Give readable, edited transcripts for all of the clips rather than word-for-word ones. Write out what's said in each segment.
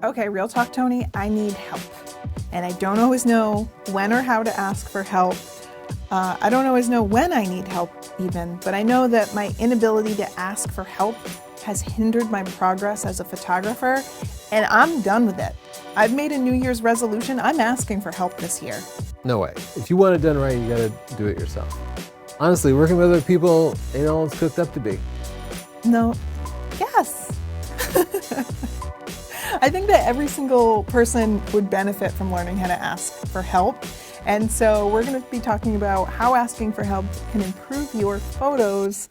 Okay, real talk, Tony, I need help. And I don't always know when or how to ask for help. I don't always know when I need help even, but I know that my inability to ask for help has hindered my progress as a photographer, and I'm done with it. I've made a New Year's resolution. I'm asking for help this year. No way. If you want it done right, you gotta do it yourself. Honestly, working with other people ain't all it's cooked up to be. No, yes. I think that every single person would benefit from learning how to ask for help. And so we're going to be talking about how asking for help can improve your photos.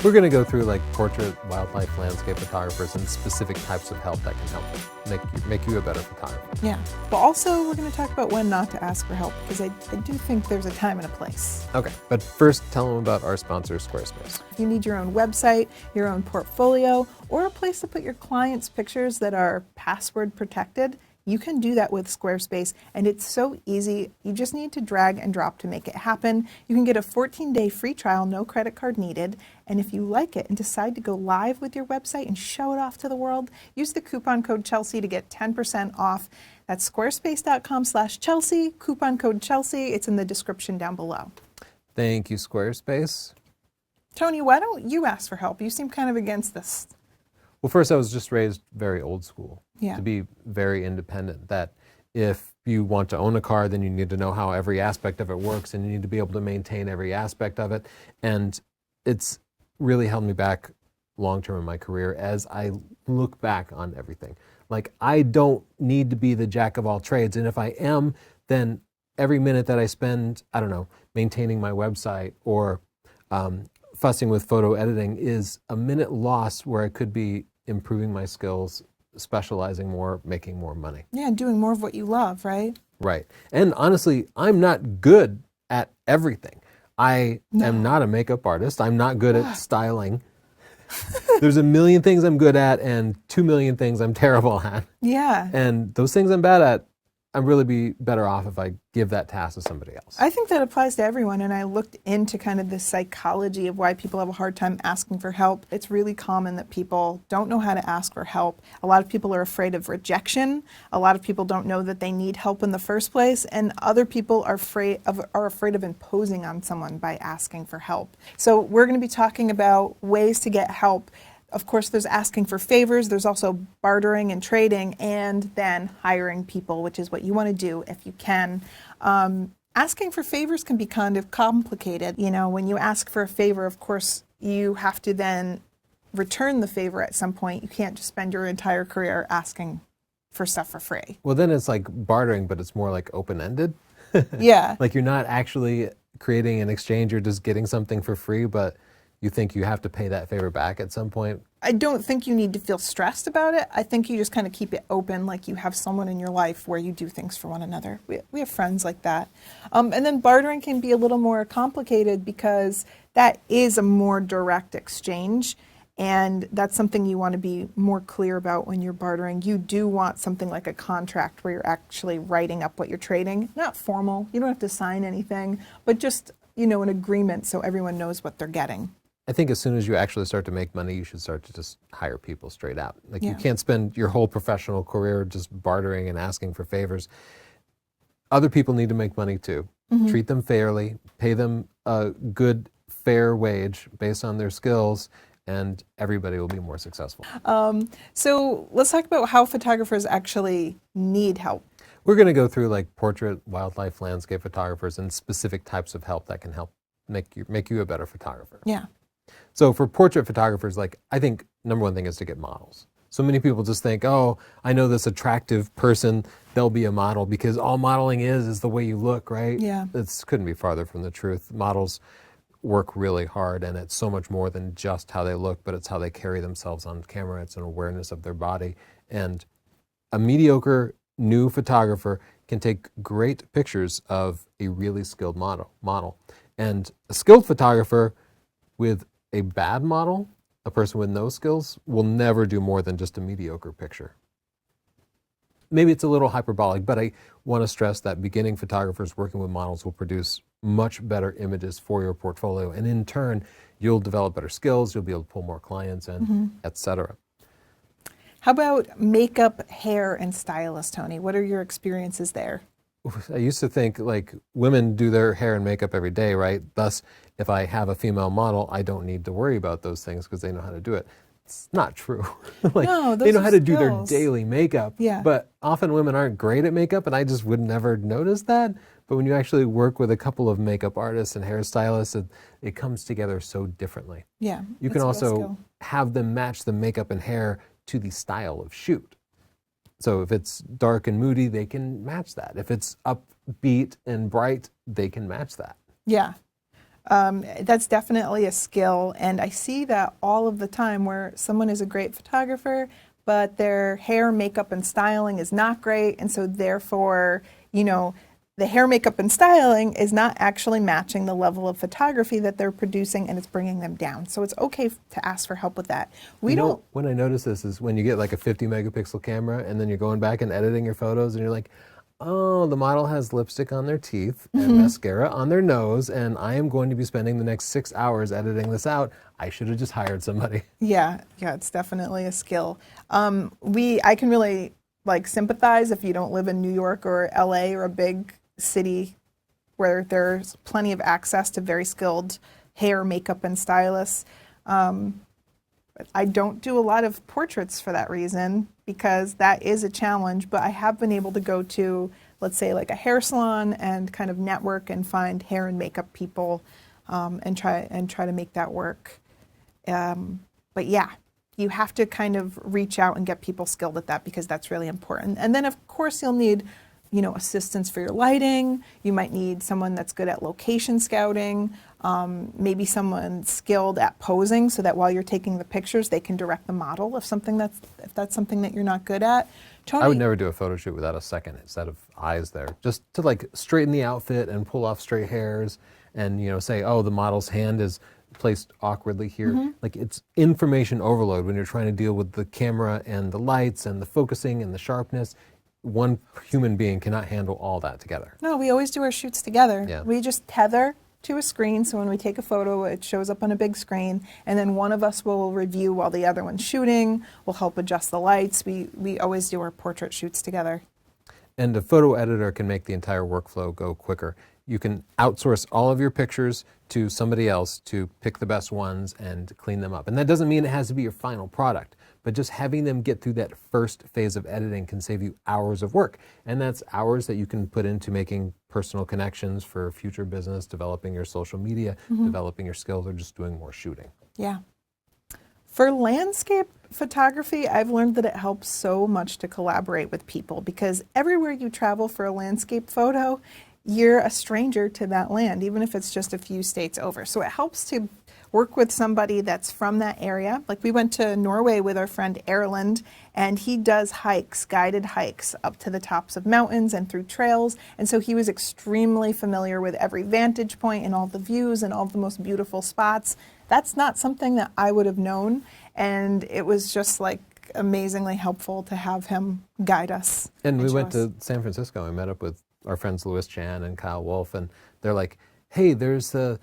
We're gonna go through like portrait, wildlife, landscape photographers and specific types of help that can help make you a better photographer. Yeah. But also we're going to talk about when not to ask for help, because I do think there's a time and a place. Okay, but first tell them about our sponsor, Squarespace. If you need your own website, your own portfolio, or a place to put your clients' pictures that are password protected, you can do that with Squarespace, and it's so easy. You just need to drag and drop to make it happen. You can get a 14-day free trial, no credit card needed, and if you like it and decide to go live with your website and show it off to the world, use the coupon code Chelsea to get 10% off. That's squarespace.com/Chelsea, coupon code Chelsea. It's in the description down below. Thank you, Squarespace. Tony, why don't you ask for help? You seem kind of against this. Well, first, I was just raised very old school, Yeah. to be very independent, that if you want to own a car, then you need to know how every aspect of it works, and you need to be able to maintain every aspect of it. And it's really held me back long-term in my career as I look back on everything. Like, I don't need to be the jack of all trades, and if I am, then every minute that I spend, I don't know, maintaining my website or fussing with photo editing is a minute lost where I could be improving my skills, specializing more, making more money. Yeah, doing more of what you love, right? Right. And honestly, I'm not good at everything. I am not a makeup artist. I'm not good at styling. There's a million things I'm good at and 2 million things I'm terrible at. Yeah. And those things I'm bad at, I'd really be better off if I give that task to somebody else. I think that applies to everyone, and I looked into kind of the psychology of why people have a hard time asking for help. It's really common that people don't know how to ask for help. A lot of people are afraid of rejection. A lot of people don't know that they need help in the first place, and other people are afraid of imposing on someone by asking for help. So we're going to be talking about ways to get help. Of course, there's asking for favors, there's also bartering and trading, and then hiring people, which is what you want to do if you can. Asking for favors can be kind of complicated. You know, when you ask for a favor, of course, you have to then return the favor at some point. You can't just spend your entire career asking for stuff for free. Well, then it's like bartering, but it's more like open-ended. Yeah. Like you're not actually creating an exchange, you're just getting something for free, but you think you have to pay that favor back at some point? I don't think you need to feel stressed about it. I think you just kind of keep it open, like you have someone in your life where you do things for one another. We have friends like that. And then bartering can be a little more complicated because that is a more direct exchange. And that's something you want to be more clear about when you're bartering. You do want something like a contract where you're actually writing up what you're trading. Not formal, you don't have to sign anything, but just, you know, an agreement so everyone knows what they're getting. I think as soon as you actually start to make money, you should start to just hire people straight out. Like Yeah. you can't spend your whole professional career just bartering and asking for favors. Other people need to make money too. Treat them fairly, pay them a good, fair wage based on their skills, and everybody will be more successful. So let's talk about how photographers actually need help. We're going to go through like portrait, wildlife, landscape photographers and specific types of help that can help make you a better photographer. Yeah. So for portrait photographers, like I think number one thing is to get models. So many people just think, oh, I know this attractive person, they'll be a model because all modeling is the way you look, right? Yeah. This couldn't be farther from the truth. Models work really hard and it's so much more than just how they look, but it's how they carry themselves on camera. It's an awareness of their body. And a mediocre new photographer can take great pictures of a really skilled model. And a skilled photographer with a bad model, a person with no skills, will never do more than just a mediocre picture. Maybe it's a little hyperbolic, but I want to stress that beginning photographers working with models will produce much better images for your portfolio. And in turn, you'll develop better skills, you'll be able to pull more clients in, etc. How about makeup, hair, and stylist, Tony? What are your experiences there? I used to think like women do their hair and makeup every day, right? Thus, if I have a female model, I don't need to worry about those things because they know how to do it. It's not true. Like No, they those know are how to do their skills. daily makeup, Yeah. but often women aren't great at makeup, and I just would never notice that. But when you actually work with a couple of makeup artists and hairstylists, it comes together so differently. Yeah. You it's can a real also skill. have them match the makeup and hair to the style of shoot. So if it's dark and moody, they can match that. If it's upbeat and bright, they can match that. Yeah. That's definitely a skill. And I see that all of the time where someone is a great photographer, but their hair, makeup, and styling is not great. And so therefore, the hair, makeup, and styling is not actually matching the level of photography that they're producing, and it's bringing them down. So it's okay to ask for help with that. We don't. When I notice this is when you get like a 50 megapixel camera and then you're going back and editing your photos and you're like, oh, the model has lipstick on their teeth and mascara on their nose, and I am going to be spending the next 6 hours editing this out. I should have just hired somebody. Yeah, it's definitely a skill. I can really sympathize if you don't live in New York or LA or a big city where there's plenty of access to very skilled hair, makeup, and stylists. I don't do a lot of portraits for that reason because that is a challenge, but I have been able to go to, let's say, like a hair salon and kind of network and find hair and makeup people and try to make that work. But yeah, you have to kind of reach out and get people skilled at that because that's really important. And then of course you'll need assistance for your lighting. You might need someone that's good at location scouting, maybe someone skilled at posing so that while you're taking the pictures, they can direct the model if that's something that you're not good at. Tony, I would never do a photo shoot without a second set of eyes there, just to like straighten the outfit and pull off straight hairs and say, oh, the model's hand is placed awkwardly here. Like it's information overload when you're trying to deal with the camera and the lights and the focusing and the sharpness. One human being cannot handle all that together. No, we always do our shoots together. Yeah. We just tether to a screen, so when we take a photo, it shows up on a big screen, and then one of us will review while the other one's shooting. We'll help adjust the lights. We always do our portrait shoots together. And a photo editor can make the entire workflow go quicker. You can outsource all of your pictures to somebody else to pick the best ones and clean them up. And that doesn't mean it has to be your final product, but just having them get through that first phase of editing can save you hours of work. And that's hours that you can put into making personal connections for future business, developing your social media, developing your skills, or just doing more shooting. Yeah. For landscape photography, I've learned that it helps so much to collaborate with people because everywhere you travel for a landscape photo, you're a stranger to that land, even if it's just a few states over. So it helps to work with somebody that's from that area. Like we went to Norway with our friend Erland, and he does hikes, guided hikes up to the tops of mountains and through trails. And so he was extremely familiar with every vantage point and all the views and all the most beautiful spots. That's not something that I would have known. And it was just like amazingly helpful to have him guide us. And we show went us. to San Francisco and met up with our friends Louis Chan and Kyle Wolf, and they're like, hey, there's a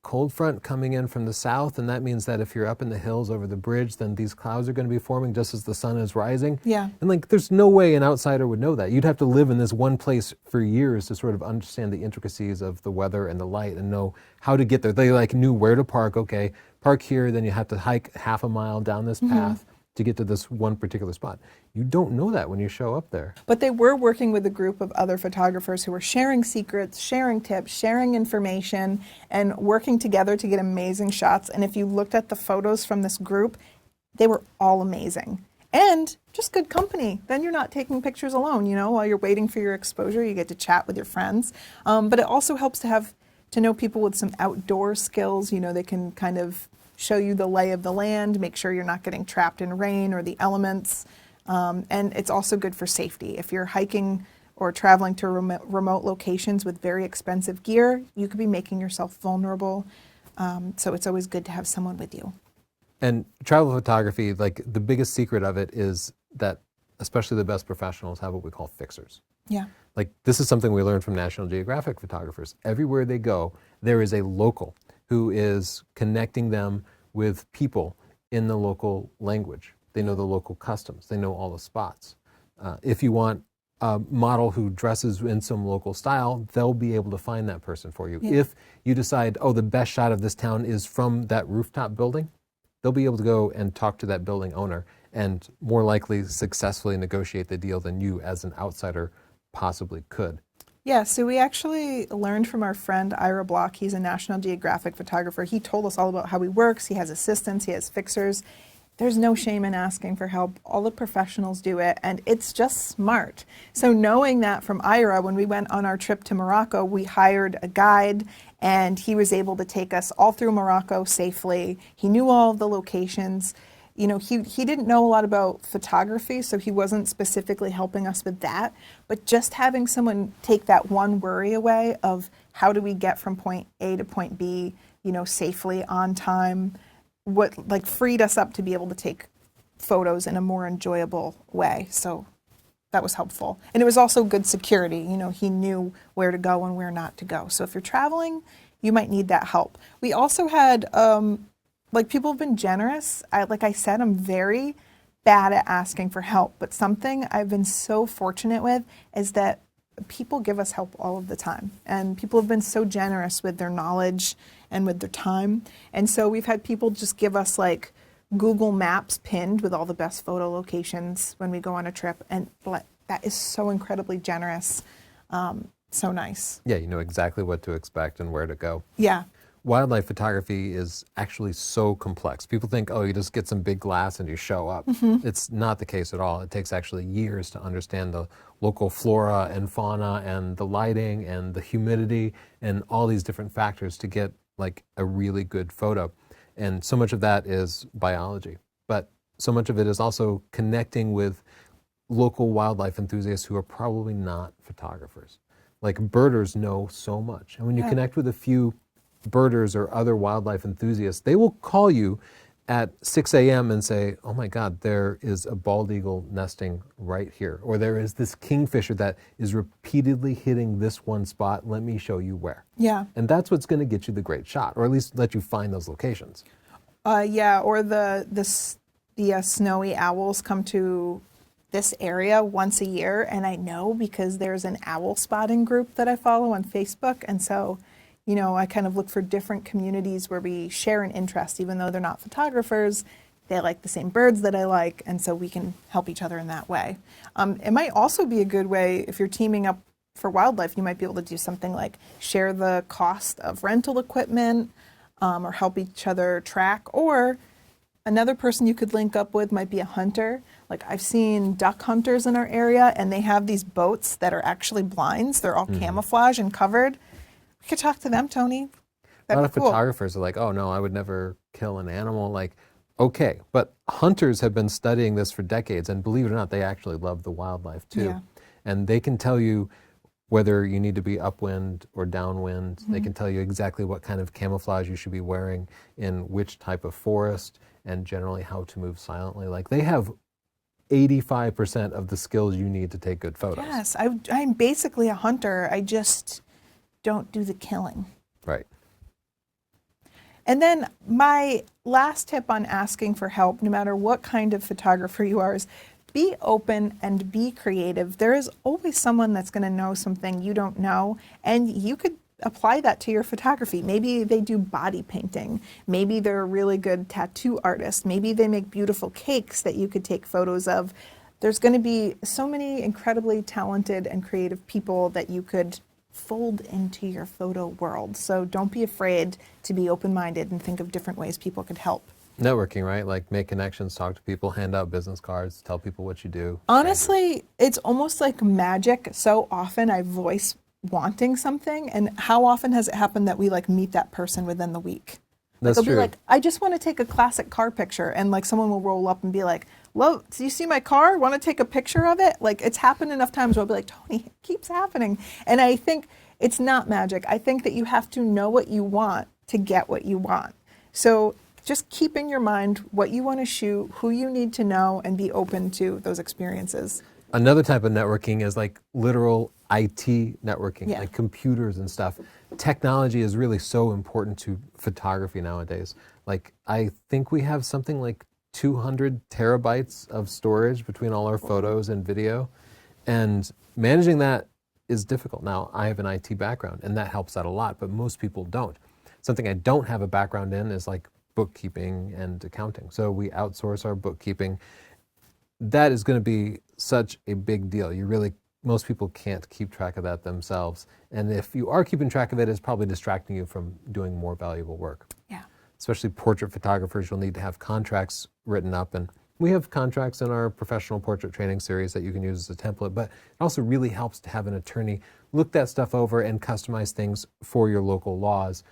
cold front coming in from the south, and that means that if you're up in the hills over the bridge, then these clouds are going to be forming just as the sun is rising. Yeah. And like, there's no way an outsider would know that. You'd have to live in this one place for years to sort of understand the intricacies of the weather and the light and know how to get there. They like knew where to park. Okay, park here, then you have to hike half a mile down this path to get to this one particular spot. You don't know that when you show up there. But they were working with a group of other photographers who were sharing secrets, sharing tips, sharing information, and working together to get amazing shots. And if you looked at the photos from this group, they were all amazing. And just good company. Then you're not taking pictures alone, while you're waiting for your exposure, you get to chat with your friends. But it also helps to know people with some outdoor skills. They can kind of show you the lay of the land, make sure you're not getting trapped in rain or the elements. And it's also good for safety. If you're hiking or traveling to remote locations with very expensive gear, you could be making yourself vulnerable. So it's always good to have someone with you. And travel photography, like the biggest secret of it is that especially the best professionals have what we call fixers. Yeah. Like this is something we learned from National Geographic photographers. Everywhere they go, there is a local who is connecting them with people in the local language. They know the local customs. They know all the spots. If you want a model who dresses in some local style, they'll be able to find that person for you. Yeah. If you decide, oh, the best shot of this town is from that rooftop building, they'll be able to go and talk to that building owner and more likely successfully negotiate the deal than you as an outsider possibly could. Yeah, so we actually learned from our friend Ira Block. He's a National Geographic photographer. He told us all about how he works. He has assistants, he has fixers. There's no shame in asking for help. All the professionals do it, and it's just smart. So knowing that from Ira, when we went on our trip to Morocco, we hired a guide, and he was able to take us all through Morocco safely. He knew all of the locations. You know, he didn't know a lot about photography, so he wasn't specifically helping us with that. But just having someone take that one worry away of how do we get from point A to point B, you know, safely, on time, what like freed us up to be able to take photos in a more enjoyable way. So that was helpful. And it was also good security. You know, he knew where to go and where not to go. So if you're traveling, you might need that help. We also had, like, people have been generous. Like I said, I'm very bad at asking for help, but something I've been so fortunate with is that people give us help all of the time. And people have been so generous with their knowledge and with their time. And so we've had people just give us like Google Maps pinned with all the best photo locations when we go on a trip. And that is so incredibly generous. So nice. Yeah, you know exactly what to expect and where to go. Yeah. Wildlife photography is actually so complex. People think, oh, you just get some big glass and you show up. It's not the case at all. It takes actually years to understand the local flora and fauna and the lighting and the humidity and all these different factors to get like a really good photo. And so much of that is biology, but so much of it is also connecting with local wildlife enthusiasts who are probably not photographers. Like birders know so much. And when you connect with a few birders or other wildlife enthusiasts, they will call you at 6 a.m. and say, oh my God, there is a bald eagle nesting right here. Or there is this kingfisher that is repeatedly hitting this one spot. Let me show you where. Yeah. And that's what's going to get you the great shot, or at least let you find those locations. Yeah, or the snowy owls come to this area once a year, and I know because there's an owl spotting group that I follow on Facebook, and so, you know, I kind of look for different communities where we share an interest, even though they're not photographers. They like the same birds that I like, and so we can help each other in that way. It might also be a good way, if you're teaming up for wildlife, you might be able to do something like share the cost of rental equipment, or help each other track. Or another person you could link up with might be a hunter. Like I've seen duck hunters in our area, and they have these boats that are actually blinds. They're all camouflage and covered. We could talk to them, Tony. A lot of cool. photographers are like, oh no, I would never kill an animal. Like, okay, but hunters have been studying this for decades, and believe it or not, they actually love the wildlife too. Yeah. And they can tell you whether you need to be upwind or downwind. They can tell you exactly what kind of camouflage you should be wearing in which type of forest, and generally how to move silently. Like they have 85% of the skills you need to take good photos. Yes, I'm basically a hunter. I just don't do the killing. Right. And then my last tip on asking for help, no matter what kind of photographer you are, is be open and be creative. There is always someone that's going to know something you don't know, and you could apply that to your photography. Maybe they do body painting. Maybe they're a really good tattoo artist. Maybe they make beautiful cakes that you could take photos of. There's going to be so many incredibly talented and creative people that you could fold into your photo world. So don't be afraid to be open-minded and think of different ways people could help. Networking, right? Like make connections, talk to people, hand out business cards, tell people what you do. Honestly, it's almost like magic. So often I voice wanting something, and how often has it happened that we like meet that person within the week? That's They'll true. be like, I just want to take a classic car picture, and like someone will roll up and be like, "Love, do you see my car? Want to take a picture of it?" Like it's happened enough times where I'll be like, Tony, it keeps happening. And I think it's not magic. I think that you have to know what you want to get what you want. So just keep in your mind what you want to shoot, who you need to know, and be open to those experiences. Another type of networking is like literal IT networking, Yeah. like computers and stuff. Technology is really so important to photography nowadays. Like I think we have something like 200 terabytes of storage between all our photos and video. And managing that is difficult. Now, I have an IT background, and that helps out a lot, but most people don't. Something I don't have a background in is like bookkeeping and accounting. So we outsource our bookkeeping. That is going to be such a big deal. Most people can't keep track of that themselves. And if you are keeping track of it, it's probably distracting you from doing more valuable work. Yeah. Especially portrait photographers, you'll need to have contracts written up. And we have contracts in our professional portrait training series that you can use as a template, but it also really helps to have an attorney look that stuff over and customize things for your local laws.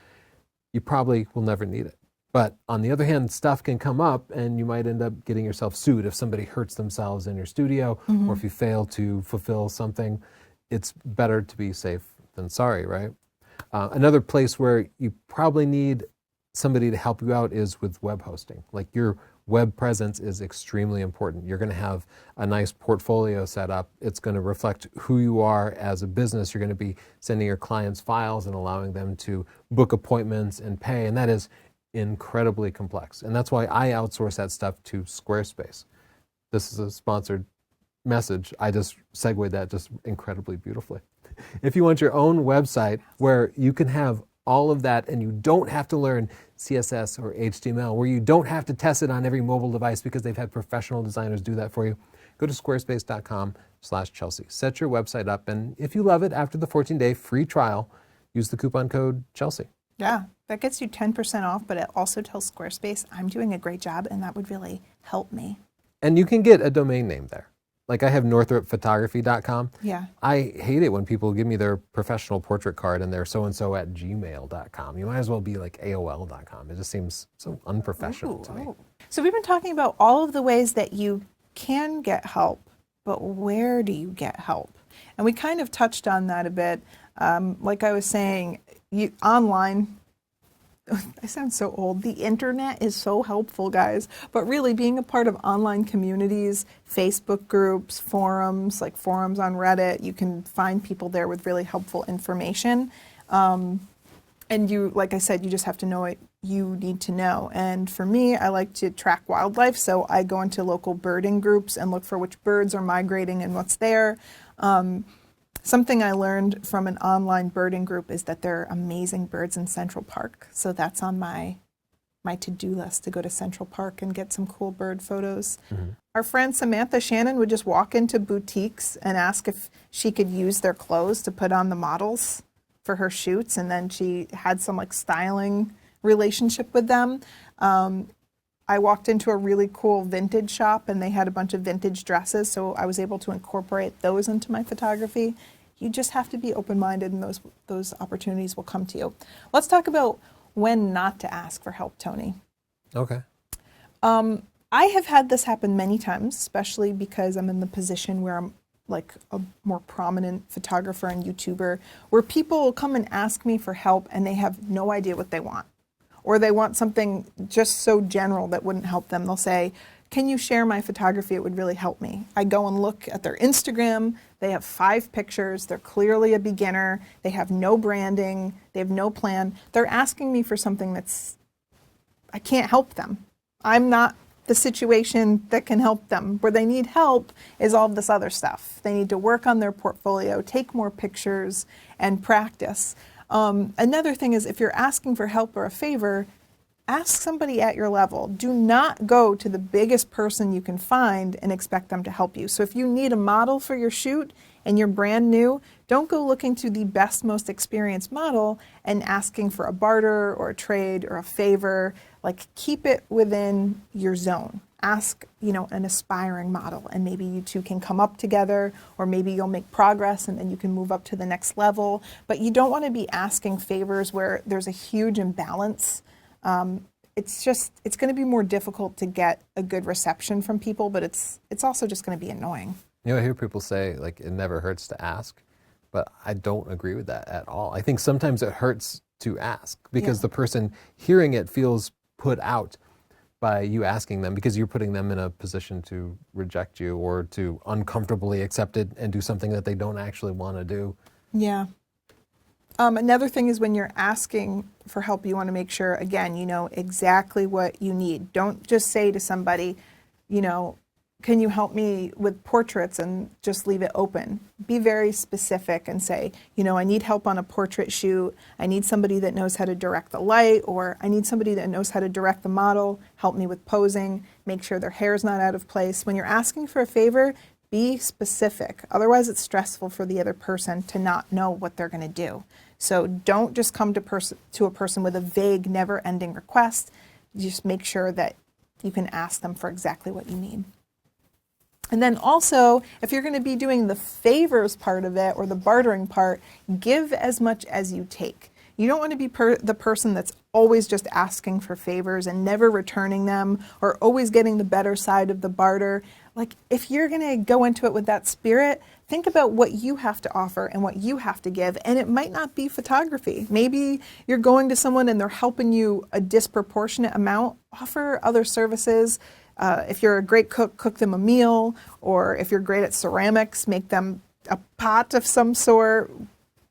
You probably will never need it. But on the other hand, stuff can come up and you might end up getting yourself sued if somebody hurts themselves in your studio or if you fail to fulfill something. It's better to be safe than sorry, right? Another place where you probably need somebody to help you out is with web hosting. Like your web presence is extremely important. You're going to have a nice portfolio set up. It's going to reflect who you are as a business. You're going to be sending your clients files and allowing them to book appointments and pay, and that is incredibly complex. And that's why I outsource that stuff to Squarespace. This is a sponsored message. I just segued that just incredibly beautifully. If you want your own website where you can have all of that and you don't have to learn CSS or HTML, where you don't have to test it on every mobile device because they've had professional designers do that for you, go to squarespace.com/Chelsea. Set your website up, and if you love it, after the 14-day free trial, use the coupon code Chelsea. Yeah, that gets you 10% off, but it also tells Squarespace I'm doing a great job, and that would really help me. And you can get a domain name there. Like I have northropphotography.com. Yeah. I hate it when people give me their professional portrait card and they're so-and-so at gmail.com. You might as well be like AOL.com. It just seems so unprofessional to me. So we've been talking about all of the ways that you can get help, but where do you get help? And we kind of touched on that a bit. Like I was saying, online, I sound so old. The internet is so helpful, guys. But really, being a part of online communities, Facebook groups, forums, like forums on Reddit, you can find people there with really helpful information. And you, like I said, you just have to know what you need to know. And for me, I like to track wildlife, so I go into local birding groups and look for which birds are migrating and what's there. Something I learned from an online birding group is that there are amazing birds in Central Park. So that's on my to-do list, to go to Central Park and get some cool bird photos. Mm-hmm. Our friend Samantha Shannon would just walk into boutiques and ask if she could use their clothes to put on the models for her shoots. And then she had some like styling relationship with them. I walked into a really cool vintage shop and they had a bunch of vintage dresses, so I was able to incorporate those into my photography. You just have to be open-minded and those opportunities will come to you. Let's talk about when not to ask for help, Tony. Okay. I have had this happen many times, especially because I'm in the position where I'm like a more prominent photographer and YouTuber, where people will come and ask me for help and they have no idea what they want. Or they want something just so general that wouldn't help them. They'll say, can you share my photography? It would really help me. I go and look at their Instagram. They have 5 pictures. They're clearly a beginner. They have no branding. They have no plan. They're asking me for something I can't help them. I'm not the situation that can help them. Where they need help is all of this other stuff. They need to work on their portfolio, take more pictures, and practice. Another thing is, if you're asking for help or a favor, ask somebody at your level. Do not go to the biggest person you can find and expect them to help you. So if you need a model for your shoot and you're brand new, don't go looking to the best, most experienced model and asking for a barter or a trade or a favor. Like, keep it within your zone. Ask, an aspiring model, and maybe you two can come up together, or maybe you'll make progress and then you can move up to the next level. But you don't want to be asking favors where there's a huge imbalance. It's going to be more difficult to get a good reception from people, but it's also just going to be annoying. I hear people say, like, it never hurts to ask, but I don't agree with that at all. I think sometimes it hurts to ask because the person hearing it feels put out by you asking them, because you're putting them in a position to reject you or to uncomfortably accept it and do something that they don't actually want to do. Yeah. Another thing is when you're asking for help, you want to make sure, again, you know exactly what you need. Don't just say to somebody, you know, can you help me with portraits, and just leave it open. Be very specific and say, you know, I need help on a portrait shoot. I need somebody that knows how to direct the light, or I need somebody that knows how to direct the model, help me with posing, make sure their hair's not out of place. When you're asking for a favor, be specific. Otherwise, it's stressful for the other person to not know what they're going to do. So don't just come to a person with a vague, never-ending request. Just make sure that you can ask them for exactly what you need. And then also, if you're going to be doing the favors part of it or the bartering part, give as much as you take. You don't want to be the person that's always just asking for favors and never returning them, or always getting the better side of the barter. Like, if you're going to go into it with that spirit, think about what you have to offer and what you have to give. And it might not be photography. Maybe you're going to someone and they're helping you a disproportionate amount. Offer other services. If you're a great cook, cook them a meal. Or if you're great at ceramics, make them a pot of some sort.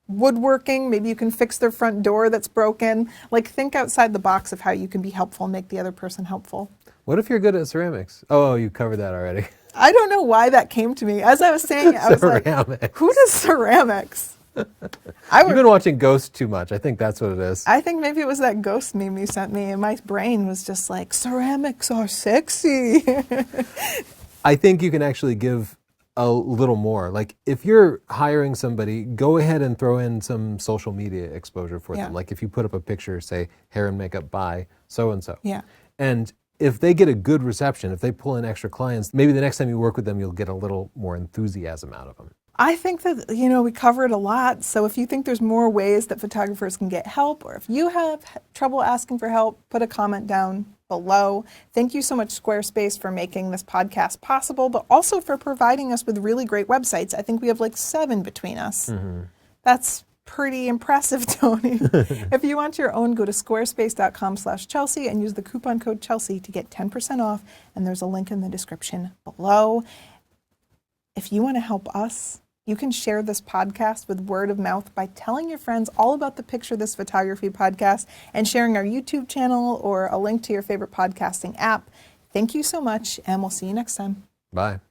Woodworking, maybe you can fix their front door that's broken. Like, think outside the box of how you can be helpful and make the other person helpful. What if you're good at ceramics? Oh, you covered that already. I don't know why that came to me. As I was saying it, I was like, who does ceramics? You've been watching Ghost too much. I think that's what it is. I think maybe it was that ghost meme you sent me, and my brain was just like, ceramics are sexy. I think you can actually give a little more. Like, if you're hiring somebody, go ahead and throw in some social media exposure for them. Like, if you put up a picture, say, hair and makeup by so-and-so. Yeah. And if they get a good reception, if they pull in extra clients, maybe the next time you work with them, you'll get a little more enthusiasm out of them. I think that, you know, we covered a lot. So if you think there's more ways that photographers can get help, or if you have trouble asking for help, put a comment down below. Thank you so much, Squarespace, for making this podcast possible, but also for providing us with really great websites. I think we have like 7 between us. Mm-hmm. That's pretty impressive, Tony. If you want your own, go to squarespace.com/Chelsea and use the coupon code Chelsea to get 10% off. And there's a link in the description below. If you want to help us, you can share this podcast with word of mouth by telling your friends all about the Picture This Photography podcast and sharing our YouTube channel or a link to your favorite podcasting app. Thank you so much, and we'll see you next time. Bye.